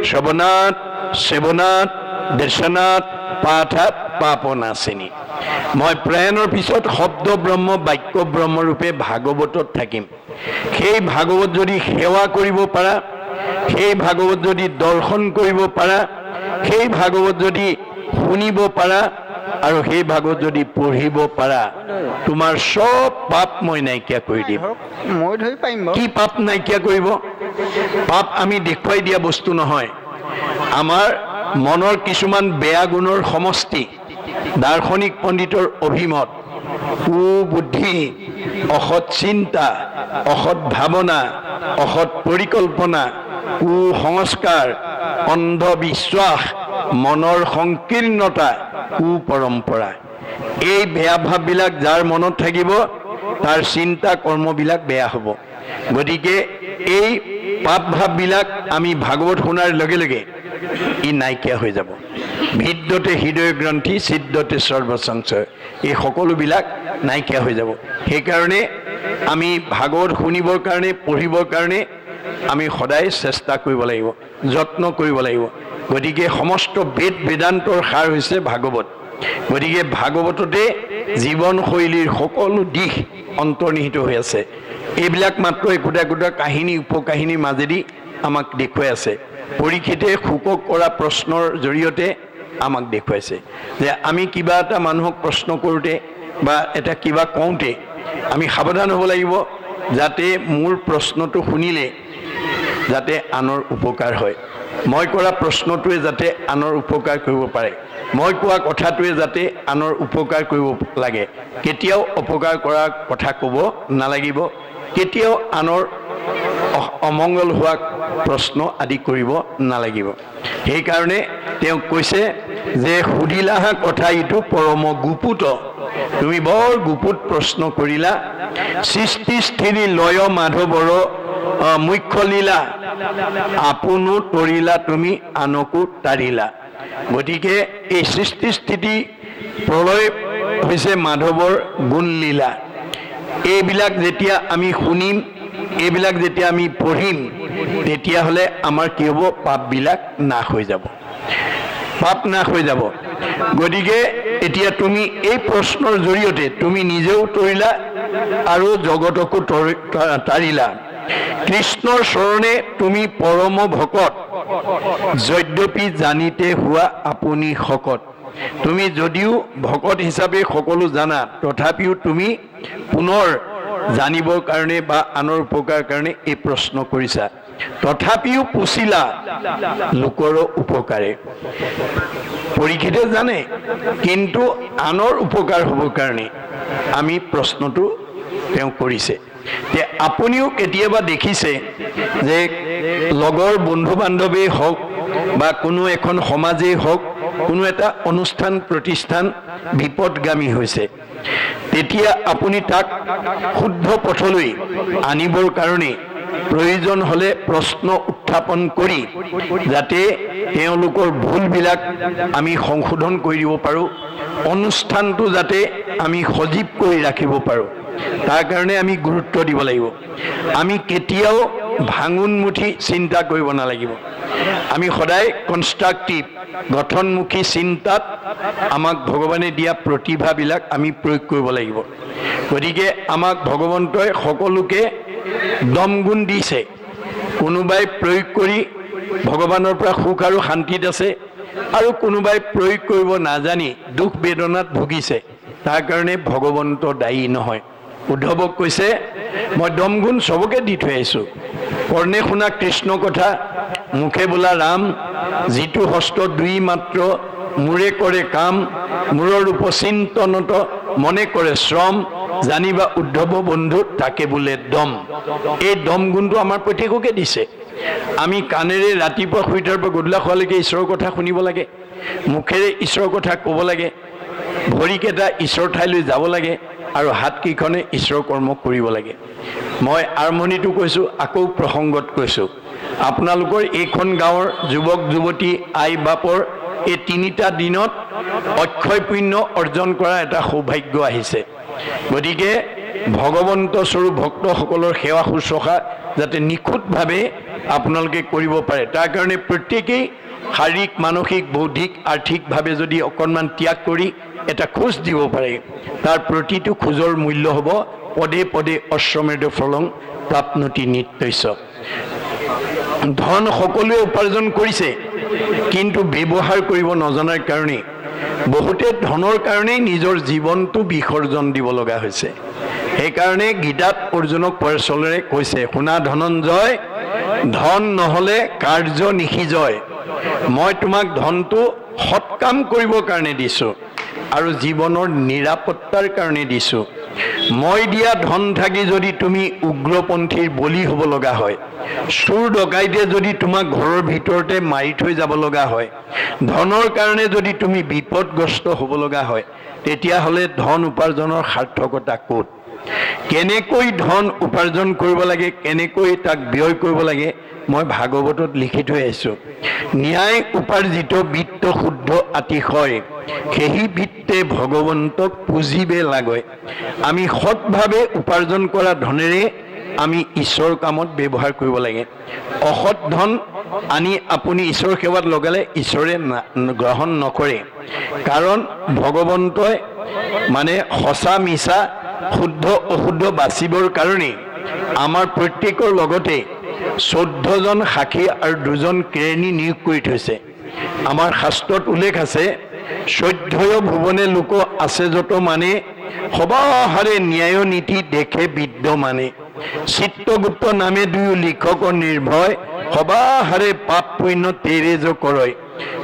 শ্ৰৱণাত সেৱনাত দৰ্শনাত পাঠাত পাপনাশিনী। মই প্ৰয়াণৰ পিছত শব্দ ব্ৰহ্ম বাক্য ব্ৰহ্ম ৰূপে ভাগৱতত থাকিম। সেই ভাগৱত যদি সেৱা কৰিব পাৰা, সেই ভাগৱত যদি দৰ্শন কৰিব পাৰা, সেই ভাগৱত যদি শুনিব পাৰা আৰু সেই ভাগৱত যদি পঢ়িব পাৰা, তোমাৰ সব পাপ মই নাইকিয়া কৰি দিম। কি পাপ নাইকিয়া কৰিব? পাপ আমি দেখুৱাই দিয়া বস্তু নহয়, আমাৰ মনৰ কিছুমান বেয়া গুণৰ সমষ্টি। দাৰ্শনিক পণ্ডিতৰ অভিমত কুবুদ্ধি, অসৎ চিন্তা, অসৎ ভাৱনা, অসৎ পৰিকল্পনা, কুসংস্কাৰ, অন্ধবিশ্বাস, মনৰ সংকীৰ্ণতা, কুপৰম্পৰা, এই বেয়া ভাৱবিলাক যাৰ মনত থাকিব তাৰ চিন্তা কৰ্মবিলাক বেয়া হ'ব। গতিকে এই পাপ ভাৱবিলাক আমি ভাগৱত শুনাৰ লগে লগে ই নাইকিয়া হৈ যাব। ভিদ্যতে হৃদয় গ্ৰন্থি ছিদ্যতে সৰ্বসংশয়, এই সকলোবিলাক নাইকিয়া হৈ যাব। সেইকাৰণে আমি ভাগৱত শুনিবৰ কাৰণে, পঢ়িবৰ কাৰণে আমি সদায় চেষ্টা কৰিব লাগিব, যত্ন কৰিব লাগিব। গতিকে সমস্ত বেদ বেদান্তৰ সাৰ হৈছে ভাগৱত। গতিকে ভাগৱততে জীৱনশৈলীৰ সকলো দিশ অন্তৰ্নিহিত হৈ আছে। এইবিলাক মাত্ৰ একোটা একোটা কাহিনী, উপকাহিনীৰ মাজেদি আমাক দেখুৱাই আছে। পৰীক্ষিতে শুকক কৰা প্ৰশ্নৰ জৰিয়তে আমাক দেখুৱাইছে যে আমি কিবা এটা মানুহক প্ৰশ্ন কৰোঁতে বা এটা কিবা কওঁতে আমি সাৱধান হ'ব লাগিব, যাতে মোৰ প্ৰশ্নটো শুনিলে যাতে আনৰ উপকাৰ হয়, মই কৰা প্ৰশ্নটোৱে যাতে আনৰ উপকাৰ কৰিব পাৰে, মই কোৱা কথাটোৱে যাতে আনৰ উপকাৰ কৰিব লাগে। কেতিয়াও অপকাৰ কৰা কথা ক'ব নালাগিব, কেতিয়াও আনৰ অমংগল হোৱা প্ৰশ্ন আদি কৰিব নালাগিব। সেইকাৰণে তেওঁ কৈছে যে সুধিলাহা কথা ইটো পৰম গুপুত, তুমি বৰ গুপুত প্ৰশ্ন কৰিলা। সৃষ্টি স্থিতি লয় মাধৱৰ মুখ্য লীলা, আপোনো তৰিলা তুমি আনকো তাৰিলা। গতিকে এই সৃষ্টি স্থিতি প্ৰলয় হৈছে মাধৱৰ গুণলীলা। এইবিলাক যেতিয়া আমি শুনিম, এইবিলাক যেতিয়া আমি পঢ়িম, তেতিয়াহ'লে আমাৰ কি হ'ব? পাপবিলাক নাশ হৈ যাব, পাপ নাশ হৈ যাব। গতিকে এতিয়া তুমি এই প্ৰশ্নৰ জৰিয়তে তুমি নিজেও তৰিলা আৰু জগতকো তাৰিলা। কৃষ্ণৰ চৰণে তুমি পৰম ভকত, যদ্যপি জানিতে হোৱা আপুনি শকত। তুমি যদিও ভকত হিচাপে সকলো জানা, তথাপিও তুমি পুনৰ জানিবৰ কাৰণে বা আনৰ উপকাৰ কাৰণে এই প্ৰশ্ন কৰিছা। তথাপিও পুছিলা লোকৰো উপকাৰে। পৰীক্ষিতে জানে, কিন্তু আনৰ উপকাৰ হ'বৰ কাৰণে আমি প্ৰশ্নটো তেওঁ কৰিছে। যে আপুনিও কেতিয়াবা দেখিছে যে লগৰ বন্ধু বান্ধৱেই হওক বা কোনো এখন সমাজেই হওক, কোনো এটা অনুষ্ঠান প্ৰতিষ্ঠান বিপদগামী হৈছে, তেতিয়া আপুনি তাক শুদ্ধ পথলৈ আনিবৰ কাৰণে প্ৰয়োজন হ'লে প্ৰশ্ন উত্থাপন কৰি যাতে তেওঁলোকৰ ভুলবিলাক আমি সংশোধন কৰি দিব পাৰোঁ, অনুষ্ঠানটো যাতে আমি সজীৱ কৰি ৰাখিব পাৰোঁ, তাৰ কাৰণে আমি গুৰুত্ব দিব লাগিব। আমি কেতিয়াও ভাঙোনমুখী চিন্তা কৰিব নালাগিব। আমি সদায় কনষ্ট্ৰাকটিভ গঠনমুখী চিন্তাত আমাক ভগৱানে দিয়া প্ৰতিভাবিলাক আমি প্ৰয়োগ কৰিব লাগিব। গতিকে আমাক ভগৱন্তই সকলোকে দমগুণ দিছে। কোনোবাই প্ৰয়োগ কৰি ভগৱানৰ পৰা সুখ আৰু শান্তিত আছে, আৰু কোনোবাই প্ৰয়োগ কৰিব নাজানি দুখ বেদনাত ভুগিছে। তাৰ কাৰণে ভগৱন্ত দায়ী নহয়। উদ্ধৱক কৈছে মই দমগুণ চবকে দি থৈ আহিছোঁ। কৰ্ণে শুনা কৃষ্ণ কথা, মুখে বোলা ৰাম, যিটো হস্ত দুই মাত্ৰ মোৰে কৰে কাম, মূৰৰ উপচিন্তনত মনে কৰে শ্ৰম, জানিবা উদ্ধৱ বন্ধু তাকে বোলে দম। এই দম গুণটো আমাৰ প্ৰত্যেককে দিছে। আমি কাণেৰে ৰাতিপুৱা শুই উঠাৰ পৰা গধূলা হোৱালৈকে ঈশ্বৰৰ কথা শুনিব লাগে, মুখেৰে ঈশ্বৰৰ কথা ক'ব লাগে, ভৰিকেইটা ঈশ্বৰৰ ঠাইলৈ যাব লাগে, আৰু হাতকেইখনে ঈশ্বৰ কৰ্ম কৰিব লাগে। মই আৰম্ভণিটো কৈছোঁ, আকৌ প্ৰসংগত কৈছোঁ, আপোনালোকৰ এইখন গাঁৱৰ যুৱক যুৱতী আই বাপৰ এই 3টা দিনত অক্ষয় পুণ্য অৰ্জন কৰা এটা সৌভাগ্য আহিছে। গতিকে ভগৱন্ত স্বৰূপ ভক্তসকলৰ সেৱা শুশ্ৰূষা যাতে নিখুঁতভাৱে আপোনালোকে কৰিব পাৰে, তাৰ কাৰণে প্ৰত্যেকেই শাৰীৰিক মানসিক বৌদ্ধিক আৰ্থিকভাৱে যদি অকণমান ত্যাগ কৰি এটা খোজ দিব পাৰে, তাৰ প্ৰতিটো খোজৰ মূল্য হ'ব পদে পদে অশ্বমেধ ফলং প্ৰাপ্নোতি নিত্যস্য। ধন সকলোৱে উপাৰ্জন কৰিছে, কিন্তু ব্যৱহাৰ কৰিব নজনাৰ কাৰণে বহুতে ধনৰ কাৰণেই নিজৰ জীৱনটো বিসৰ্জন দিব লগা হৈছে। সেইকাৰণে গীতাত অৰ্জুনক পৰশলেৰে কৈছে, শুনা ধনঞ্জয়, ধন নহ'লে কাৰ্য নিসিজয়। মই তোমাক ধনটো সৎকাম কৰিবৰ কাৰণে দিছোঁ আৰু জীৱনৰ নিৰাপত্তাৰ কাৰণে দিছোঁ। মই দিয়া ধন থাকি যদি তুমি উগ্ৰপন্থীৰ বলি হ'ব লগা হয়, চোৰ ডকাইতে যদি তোমাক ঘৰৰ ভিতৰতে মাৰি থৈ যাব লগা হয়, ধনৰ কাৰণে যদি তুমি বিপদগ্ৰস্ত হ'ব লগা হয়, তেতিয়াহ'লে ধন উপাৰ্জনৰ সাৰ্থকতা ক'ত? কেনেকৈ ধন উপাৰ্জন কৰিব লাগে, কেনেকৈ তাক ব্যয় কৰিব লাগে, মই ভাগৱতত লিখি থৈ আহিছোঁ। ন্যায় উপাৰ্জিত বিত্ত শুদ্ধ আতিশয়, সেই বিত্তে ভগৱন্তক পুজিবে লাগয়। আমি সৎভাৱে উপাৰ্জন কৰা ধনেৰে আমি ঈশ্বৰ কামত ব্যৱহাৰ কৰিব লাগে। অসৎ ধন আনি আপুনি ঈশ্বৰ সেৱাত লগালে ঈশ্বৰে গ্ৰহণ নকৰে, কাৰণ ভগৱন্তই মানে সঁচা মিছা শুদ্ধ অশুদ্ধ বাচিবৰ কাৰণে আমাৰ প্ৰত্যেকৰ লগতে 14জন সাক্ষী আৰু 2জন কেৰাণী নিয়োগ কৰি থৈছে। আমাৰ শাস্ত্ৰত উল্লেখ আছে, 14 ভুৱনে লোক আছে যত মানে, সবাহাৰে ন্যায় নীতি দেখে বিদ্যমানে। চিত্ৰগুপ্ত নামে 2 লিখকৰ নিৰ্ভয়, সবাহাৰে পাপ পুণ্য তেৰেজ কৰয়।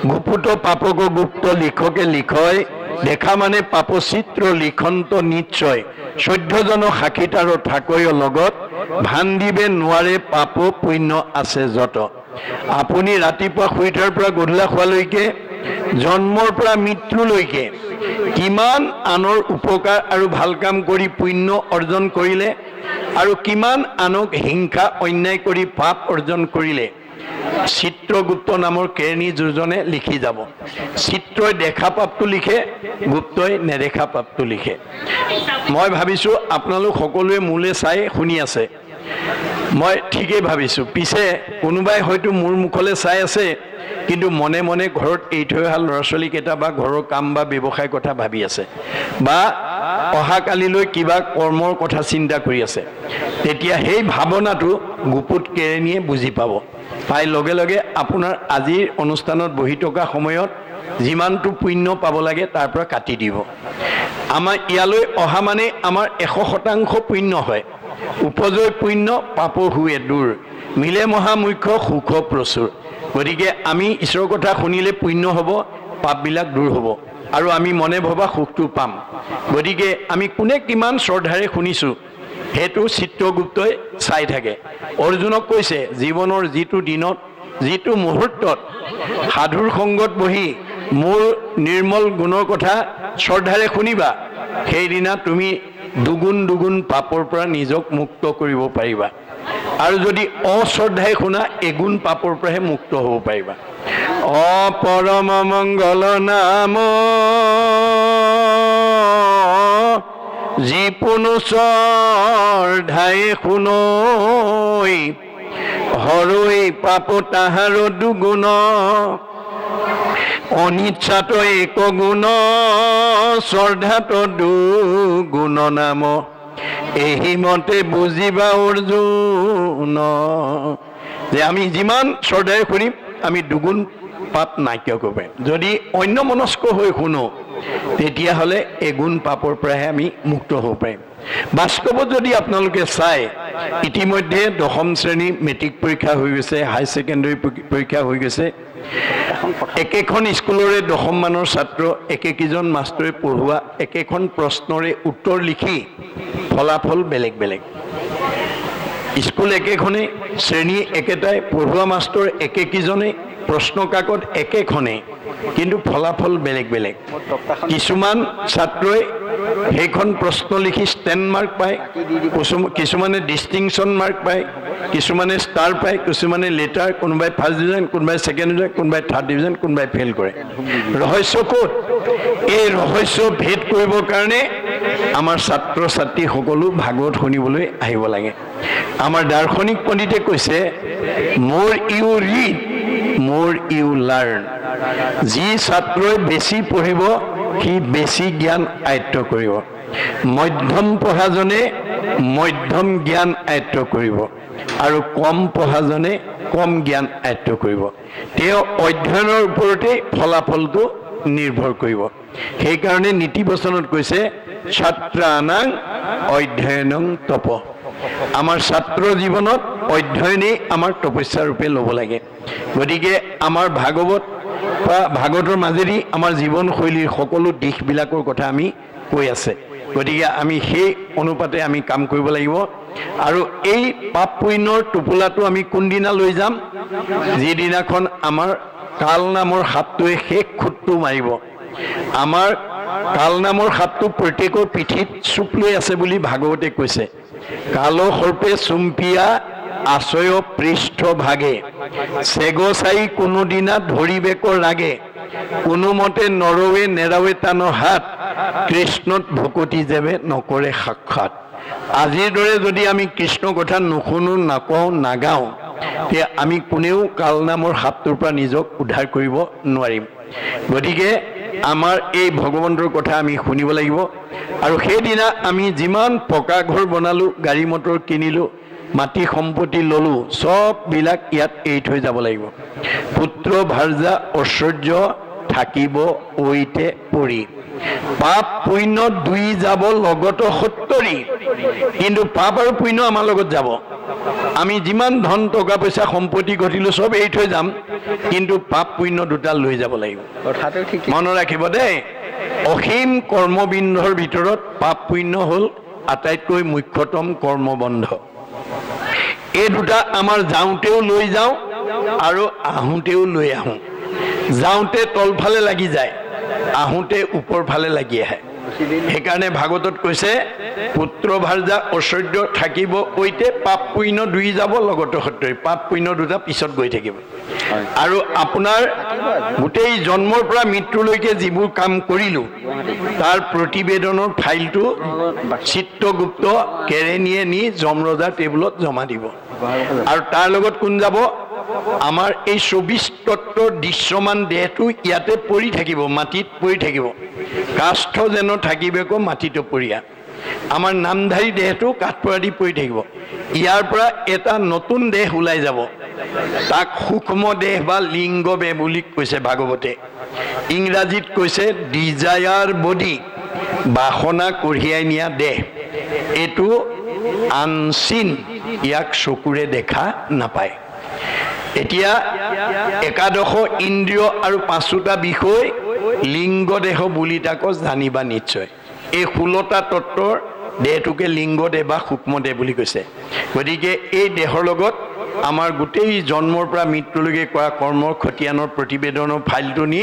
গুপুত পাপক গুপ্ত লিখকে লিখয়, দেখা মানে পাপচিত্ৰ লিখন্ত নিশ্চয়। 14জন সাক্ষীত আৰু থাকয় লগত, ভান দিবে নোৱাৰে পাপ পুণ্য আছে যত। আপুনি ৰাতিপুৱা শুই উঠাৰ পৰা গধূলা খোৱালৈকে, জন্মৰ পৰা মৃত্যুলৈকে কিমান আনৰ উপকাৰ আৰু ভাল কাম কৰি পুণ্য অৰ্জন কৰিলে, আৰু কিমান আনক হিংসা অন্যায় কৰি পাপ অৰ্জন কৰিলে, চিত্ৰগুপ্ত নামৰ কেৰাণী 2জনে লিখি যাব। চিত্ৰই দেখা পাপটো লিখে, গুপ্তই নেদেখা পাপটো লিখে। মই ভাবিছোঁ আপোনালোক সকলোৱে মোলৈ চাই শুনি আছে, মই ঠিকেই ভাবিছোঁ। পিছে কোনোবাই হয়তো মোৰ মুখলৈ চাই আছে, কিন্তু মনে মনে ঘৰত এৰি থৈ অহা ল'ৰা ছোৱালীকেইটা বা ঘৰৰ কাম বা ব্যৱসায় কথা ভাবি আছে, বা অহাকালিলৈ কিবা কৰ্মৰ কথা চিন্তা কৰি আছে। তেতিয়া সেই ভাৱনাটো গুপুত কেৰেণীয়ে বুজি পাব, পাই লগে লগে আপোনাৰ আজিৰ অনুষ্ঠানত বহি থকা সময়ত যিমানটো পুণ্য পাব লাগে তাৰ পৰা কাটি দিব। আমাৰ ইয়ালৈ অহা মানে আমাৰ 100% পুণ্য হয়। উপজয় পুণ্য পাপ হুৱে দূৰ, মিলে মহামুখ্য সুখ প্ৰচুৰ। গতিকে আমি ঈশ্বৰৰ কথা শুনিলে পুণ্য হ'ব, পাপবিলাক দূৰ হ'ব, আৰু আমি মনে ভবা সুখটো পাম। গতিকে আমি কোনে কিমান শ্ৰদ্ধাৰে শুনিছোঁ সেইটো চিত্ৰগুপ্তই চাই থাকে। অৰ্জুনক কৈছে, জীৱনৰ যিটো দিনত যিটো মুহূৰ্তত সাধুৰ সংগত বহি মোৰ নিৰ্মল গুণৰ কথা শ্ৰদ্ধাৰে শুনিবা, সেইদিনা তুমি দুগুণ পাপৰ পৰা নিজক মুক্ত কৰিব পাৰিবা, আৰু যদি অশ্ৰদ্ধাই শুনা এগুণ পাপৰ পৰাহে মুক্ত হ'ব পাৰিবা। অপৰম মংগল নাম যিপুনু শ্ৰদ্ধাই শুনৈ, হৰৈ পাপ তাহাৰ দুগুণ, অনিচ্ছাত এক গুণ, শ্ৰদ্ধাত দুগুণ নাম। এই মতে বুজিবা অৰ্জুন, যে আমি যিমান শ্ৰদ্ধাৰে শুনিম আমি দুগুণ পাপ নাইকিয়া কৰিব পাৰিম। যদি অন্যমনস্ক হৈ শুনো, তেতিয়াহ'লে এগুণ পাপৰ পৰাহে আমি মুক্ত হ'ব পাৰিম। বাস্তৱত যদি আপোনালোকে চায়, ইতিমধ্যে 10ম শ্ৰেণী মেট্ৰিক পৰীক্ষা হৈ গৈছে, হাই ছেকেণ্ডেৰী পৰীক্ষা হৈ গৈছে। একেখন স্কুলৰে 10ম মানৰ ছাত্ৰ, একেকেইজন মাষ্টৰে পঢ়োৱা একেখন প্ৰশ্নৰে উত্তৰ লিখি ফলাফল বেলেগ বেলেগ। স্কুল একেখনেই, শ্ৰেণী একেটাই, পঢ়োৱা মাষ্টৰ একেকেইজনেই, প্ৰশ্ন কাকত একেখনেই, কিন্তু ফলাফল বেলেগ বেলেগ কিছুমান ছাত্ৰই সেইখন প্ৰশ্ন লিখি ষ্টেণ্ড মাৰ্ক পায় কিছুমানে ডিষ্টিংশ্যন মাৰ্ক পায় কিছুমানে ষ্টাৰ পায় কিছুমানে লেটাৰ কোনোবাই ফাৰ্ষ্ট ডিভিজন কোনোবাই ছেকেণ্ড ডিভিজন কোনোবাই থাৰ্ড ডিভিজন কোনোবাই ফেইল কৰে ৰহস্য ক'ত এই ৰহস্য ভেদ কৰিবৰ কাৰণে আমাৰ ছাত্ৰ ছাত্ৰী সকলো ভাগৱত শুনিবলৈ আহিব লাগে আমাৰ দাৰ্শনিক পণ্ডিতে কৈছে মোৰ ইউ ৰিড মোৰ ইউ লাৰ্ণ যি ছাত্ৰই বেছি পঢ়িব সি বেছি জ্ঞান আয়ত্ত কৰিব মধ্যম পঢ়াজনে মধ্যম জ্ঞান আয়ত্ত কৰিব আৰু কম পঢ়াজনে কম জ্ঞান আয়ত্ত কৰিব তেওঁ অধ্যয়নৰ ওপৰতে ফলাফলটো নিৰ্ভৰ কৰিব সেইকাৰণে নীতি বচনত কৈছে ছাত্ৰানাং অধ্যয়নং তপ আমাৰ ছাত্ৰ জীৱনত অধ্যয়নেই আমাৰ তপস্যা ৰূপে ল'ব লাগে গতিকে আমাৰ ভাগৱতৰ মাজেদি আমাৰ জীৱনশৈলীৰ সকলো দিশবিলাকৰ কথা আমি কৈ আছে গতিকে আমি সেই অনুপাতে আমি কাম কৰিব লাগিব আৰু এই পাপ পুণ্যৰ টোপোলাটো আমি কোনদিনা লৈ যাম যিদিনাখন আমাৰ কাল নামৰ সাপটোৱে শেষ খুঁটটো মাৰিব আমাৰ কাল নামৰ সাপটো প্ৰত্যেকৰ পিঠিত চুপ লৈ আছে বুলি ভাগৱতে কৈছে কাল সৰ্পে চুম্পিয়া আশয় পৃষ্ঠ ভাগে চেগচাই কোনোদিনা ধৰিবেকৰ লাগে কোনোমতে নৰৱে নেৰাৱে টানৰ হাত কৃষ্ণত ভকতি যেবে নকৰে সাক্ষাৎ আজিৰ দৰে যদি আমি কৃষ্ণ কথা নুশুনো নকওঁ নাগাওঁ তেতিয়া আমি কোনেও কাল নামৰ সাপটোৰ পৰা নিজক উদ্ধাৰ কৰিব নোৱাৰিম গতিকে আমাৰ এই ভগৱন্তৰ কথা আমি শুনিব লাগিব আৰু সেইদিনা আমি যিমান পকা ঘৰ বনালোঁ গাড়ী মটৰ কিনিলোঁ মাটি সম্পত্তি ল'লোঁ চববিলাক ইয়াত এৰি থৈ যাব লাগিব পুত্ৰ ভাৰ্যা ঐশ্বৰ্য থাকিব ঐতে পৰি পাপ পুণ্য দুই যাব লগত সত্তৰি কিন্তু পাপ আৰু পুণ্য আমাৰ লগত যাব আমি যিমান ধন টকা পইচা সম্পত্তি ঘটিলোঁ চব এৰি থৈ যাম কিন্তু পাপ পুণ্য দুটা লৈ যাব লাগিব মনত ৰাখিব দেই অসীম কৰ্মবিন্ধৰ ভিতৰত পাপ পুণ্য হ'ল আটাইতকৈ মুখ্যতম কৰ্মবন্ধ এই দুটা আমাৰ যাওঁতেও লৈ যাওঁ আৰু আহোঁতেও লৈ আহোঁ যাওঁতে তলফালে লাগি যায় আহোঁতে ওপৰ ফালে লাগি আহে সেইকাৰণে ভাগৱতত কৈছে পুত্ৰ ভাৰ্যা ঐশ্বৰ্য থাকিব ঐতে পাপ পুণ্য দুই যাব লগত সত্তৰি পাপ পুণ্য দুটা পিছত গৈ থাকিব আৰু আপোনাৰ গোটেই জন্মৰ পৰা মৃত্যুলৈকে যিবোৰ কাম কৰিলোঁ তাৰ প্ৰতিবেদনৰ ফাইলটো চিত্ৰগুপ্ত কেৰেণীয়ে নি যমৰজাৰ টেবুলত জমা দিব আৰু তাৰ লগত কোন যাব আমাৰ এই 24 তত্ত্বৰ দৃশ্যমান দেহটো ইয়াতে পৰি থাকিব মাটিত পৰি থাকিব কাষ্ঠ যেন থাকিবেকো মাটিটো পৰিয়া আমাৰ নামধাৰী দেহটো কাঠপৰা দি পৰি থাকিব ইয়াৰ পৰা এটা নতুন দেহ ওলাই যাব তাক সূক্ষ্ম দেহ বা লিংগ দেহ বুলি কৈছে ভাগৱতে ইংৰাজীত কৈছে ডিজায়াৰ বডি বাসনা কঢ়িয়াই নিয়া দেহ এইটো আনচিন ইয়াক চকুৰে দেখা নাপায় এতিয়া একাদশ ইন্দ্ৰিয় আৰু পাঁচোটা বিষয় লিংগ দেহ বুলি তাক জানিবা নিশ্চয় এই 16টা তত্ত্বৰ দেহটোকে লিংগ দেহ বা সূক্ষ্ম দেহ বুলি কৈছে গতিকে এই দেহৰ লগত আমাৰ গোটেই জন্মৰ পৰা মৃত্যুলৈকে কৰা কৰ্মৰ খতিয়ানৰ প্ৰতিবেদনৰ ফাইলটো নি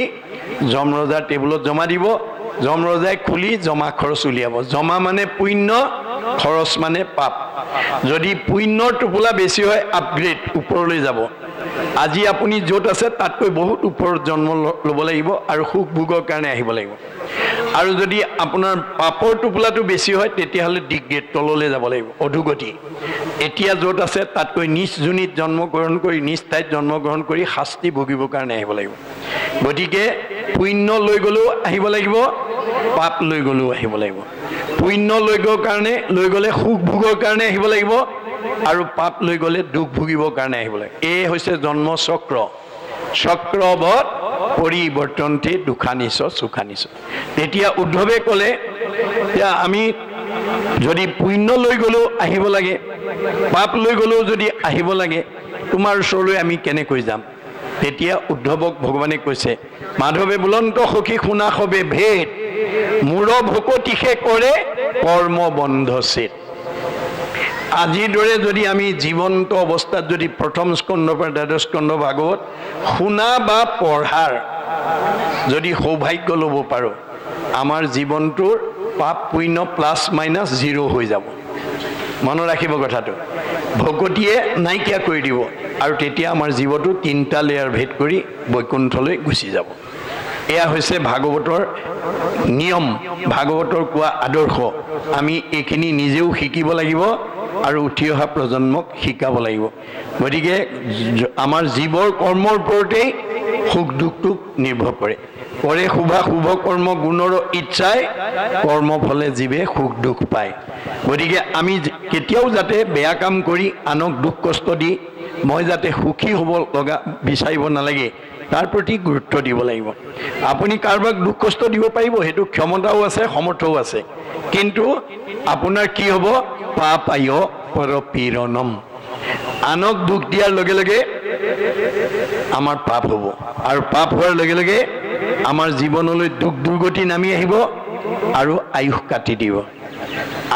যমৰজাৰ টেবুলত জমা দিব যমৰজাই খুলি জমা খৰচ উলিয়াব জমা মানে পুণ্য খৰচ মানে পাপ যদি পুণ্যৰ টোপোলা বেছি হয় আপগ্ৰেড ওপৰলৈ যাব আজি আপুনি য'ত আছে তাতকৈ বহুত ওপৰত জন্ম ল'ব লাগিব আৰু সুখ ভোগৰ কাৰণে আহিব লাগিব আৰু যদি আপোনাৰ পাপৰ টোপোলাটো বেছি হয় তেতিয়াহ'লে ডিগ্ৰেড তললৈ যাব লাগিব অধোগতি এতিয়া য'ত আছে তাতকৈ নিজ যোনিত জন্মগ্ৰহণ কৰি নিজ ঠাইত জন্মগ্ৰহণ কৰি শাস্তি ভুগিবৰ কাৰণে আহিব লাগিব গতিকে পুণ্য লৈ গ'লেও আহিব লাগিব পাপ লৈ গ'লেও আহিব লাগিব পুণ্য লৈ গ'লে সুখ ভোগৰ কাৰণে আহিব লাগিব আৰু পাপ লৈ গ'লে দুখ ভুগিবৰ কাৰণে আহিব লাগে এই হৈছে জন্ম চক্ৰ চক্ৰবত পৰিৱৰ্তনতে দুখানিছ সুখানিছ তেতিয়া উদ্ধৱে ক'লে এতিয়া আমি যদি পুণ্য লৈ গ'লেও আহিব লাগে পাপ লৈ গ'লেও যদি আহিব লাগে তোমাৰ ওচৰলৈ আমি কেনেকৈ যাম তেতিয়া উদ্ধৱক ভগৱানে কৈছে মাধৱে বুলন্ত সখী শুনা সবে ভেদ মূৰ ভকতিষে কৰে কৰ্মবন্ধ চেত আজিৰ দৰে যদি আমি জীৱন্ত অৱস্থাত যদি প্ৰথম স্কন্ধৰ পৰা দ্বাদশ স্কন্ধ ভাগৱত শুনা বা পঢ়াৰ যদি সৌভাগ্য ল'ব পাৰোঁ আমাৰ জীৱনটোৰ পাপ পুণ্য প্লাছ মাইনাছ 0 হৈ যাব। মনত ৰাখিব কথাটো। ভকতিয়ে নাইকিয়া কৰি দিব আৰু তেতিয়া আমাৰ জীৱটো 3টা লেয়াৰ ভেদ কৰি বৈকুণ্ঠলৈ গুচি যাব। এয়া হৈছে ভাগৱতৰ নিয়ম, ভাগৱতৰ কোৱা আদৰ্শ। আমি এইখিনি নিজেও শিকিব লাগিব আৰু উঠি অহা প্ৰজন্মক শিকাব লাগিব। গতিকে আমাৰ জীৱৰ কৰ্মৰ ওপৰতেই সুখ দুখটো নিৰ্ভৰ কৰে। কৰে শুভ কৰ্ম গুণৰ ইচ্ছাই কৰ্মফলে জীৱে সুখ দুখ পায়। গতিকে আমি কেতিয়াও যাতে বেয়া কাম কৰি আনক দুখ কষ্ট দি মই যাতে সুখী হ'ব লগা বিচাৰিব নালাগে, তাৰ প্ৰতি গুৰুত্ব দিব লাগিব। আপুনি কাৰোবাক দুখ কষ্ট দিব পাৰিব, সেইটো ক্ষমতাও আছে, সমৰ্থও আছে, কিন্তু আপোনাৰ কি হ'ব? পাপায় পৰপীড়নম। আনক দুখ দিয়াৰ লগে লগে আমাৰ পাপ হ'ব আৰু পাপ হোৱাৰ লগে লগে আমাৰ জীৱনলৈ দুখ দুৰ্গতি নামি আহিব আৰু আয়ুস কাটি দিব।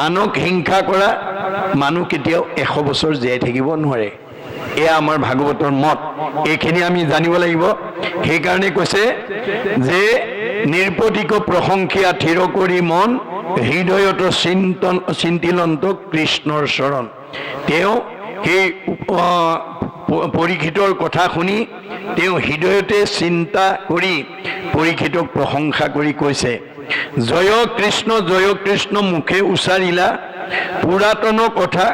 আনক হিংসা কৰা মানুহ কেতিয়াও 100 বছৰ জীয়াই থাকিব নোৱাৰে। এয়া আমাৰ ভাগৱতৰ মত। এইখিনি আমি জানিব লাগিব। সেইকাৰণে কৈছে যে নিৰ্পতিক প্ৰশংসিয়া থিৰ কৰি মন, হৃদয়ত চিন্তিলন্ত কৃষ্ণৰ চৰণ। তেওঁ সেই পৰীক্ষিতৰ কথা শুনি তেওঁ হৃদয়তে চিন্তা কৰি পৰীক্ষিতক প্ৰশংসা কৰি কৈছে, জয় কৃষ্ণ মুখে উচ্চাৰিলা, পুৰাতন কথা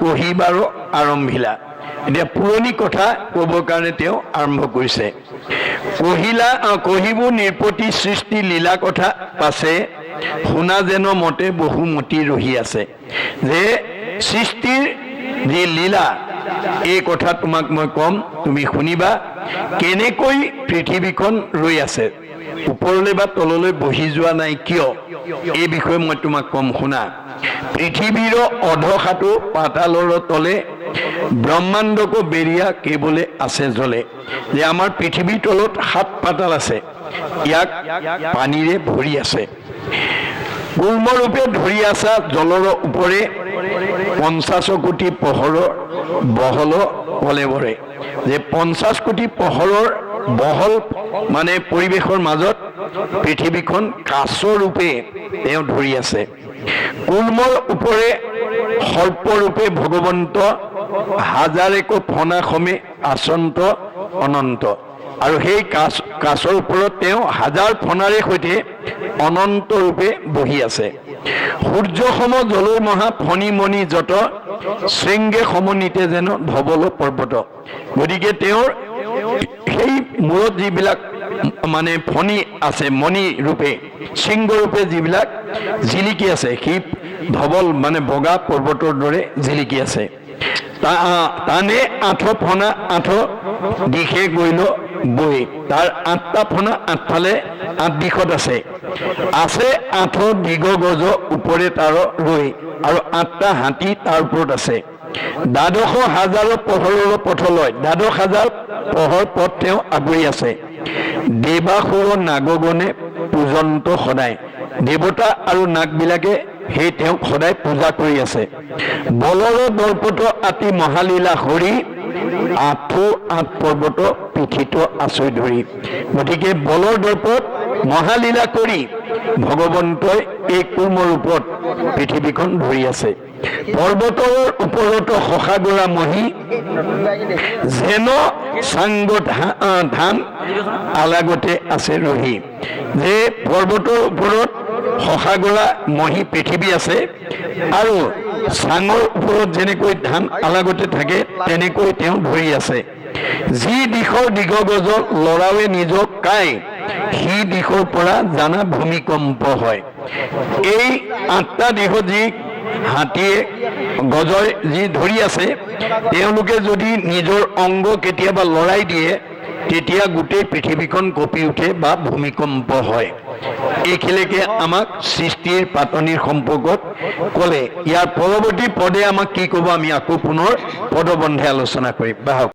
কহিবাৰ আৰম্ভিলা। এতিয়া পুৰণি কথা ক'বৰ কাৰণে তেওঁ আৰম্ভ কৰিছে। কহিবো নিৰ্পতি সৃষ্টি লীলা কথা পাছে, শুনা যেন মতে বহুমতি ৰহি আছে। যে সৃষ্টিৰ যি লীলা, এই কথা তোমাক মই ক'ম, তুমি শুনিবা। কেনেকৈ পৃথিৱীখন ৰৈ আছে, ওপৰলৈ বা তললৈ বহি যোৱা নাই কিয়, এই বিষয়ে মই তোমাক ক'ম, শুনা। পৃথিৱীৰ অধসাটো পাতালৰ তলে, ব্ৰহ্মাণ্ডকো বেৰিয়া কেৱলে আছে জলে। যে আমাৰ পৃথিৱীৰ তলত 7 পাতাল আছে, ইয়াক পানীৰে ভৰি আছে। গুল্মৰূপে ধৰি আছা জলৰ ওপৰে, 50 কোটি পোহৰৰ বহল কলেবৰে। যে 50 কোটি পোহৰৰ বহল মানে পৰিৱেশৰ মাজত পৃথিৱীখন কাছৰূপে তেওঁ ধৰি আছে। কুৰ্মৰ ওপৰে সৰ্পৰূপে ভগৱন্ত, হাজাৰেকো ফণা সমে আচন্ত অনন্ত। আৰু সেই কাছৰ ওপৰত তেওঁ 1000 ফণাৰে সৈতে অনন্ত ৰূপে বহি আছে। সূৰ্য সম জলৈ মহা ফণি মণি যত, শৃংগে সমনীতে যেন ধবল পৰ্বত। গতিকে তেওঁৰ সেই মূৰত যিবিলাক মানে ফণি আছে, মণি ৰূপে শৃংগ ৰূপে যিবিলাক জিলিকি আছে, সেই ধবল মানে বগা পৰ্বতৰ দৰে জিলিকি আছে। তানে 8 ফণা 8 দিশে গৈল বৈ। তাৰ 8টা ফণা 8 ফালে 8 দিশত আছে। 8 দিগগজ ওপৰে তাৰ ৰৈ, আৰু 8টা হাতী তাৰ ওপৰত আছে। 12,000 পোহৰৰ পথলৈ, 12,000 পোহৰ পথ তেওঁ আগুৰি আছে। দেৱাসুৰ নাগগণে পূজন্ত সদায়, দেৱতা আৰু নাগবিলাকে সেই তেওঁক সদায় পূজা কৰি আছে। বলৰ দৰ্পত আতি মহালীলা হৰি, 8 পৰ্বত পিঠিত আচৈ ধৰি। গতিকে বলৰ দৰ্পত মহালীলা কৰি ভগৱন্তই এই কুৰ্মৰ ৰূপত পৃথিৱীখন ধৰি আছে। পৰ্বতৰ ওপৰত শশাগৰা মহি, যেন চাংগ ধান আলাগতে আছে ৰহি। যে পৰ্বতৰ ওপৰত শশাগৰা মহি পৃথিৱী আছে, আৰু চাঙৰ ওপৰত যেনেকৈ ধান আলাগতে থাকে তেনেকৈ তেওঁ ধৰি আছে। যি দিশৰ দিগগজ লৰাৱে নিজক কাই, সি দিশৰ পৰা জানা ভূমিকম্প হয়। এই 8টা দিশত যি হাতীয়ে গজই যি ধৰি আছে, তেওঁলোকে যদি নিজৰ অংগ কেতিয়াবা লৰাই দিয়ে, তেতিয়া গোটেই পৃথিৱীখন কঁপি উঠে বা ভূমিকম্প হয়। এইখিনিকে আমাক সৃষ্টিৰ পাতনিৰ সম্পৰ্কত ক'লে। ইয়াৰ পৰৱৰ্তী পদে আমাক কি ক'ব আমি আকৌ পুনৰ পদবন্ধে আলোচনা কৰিম। বাহক।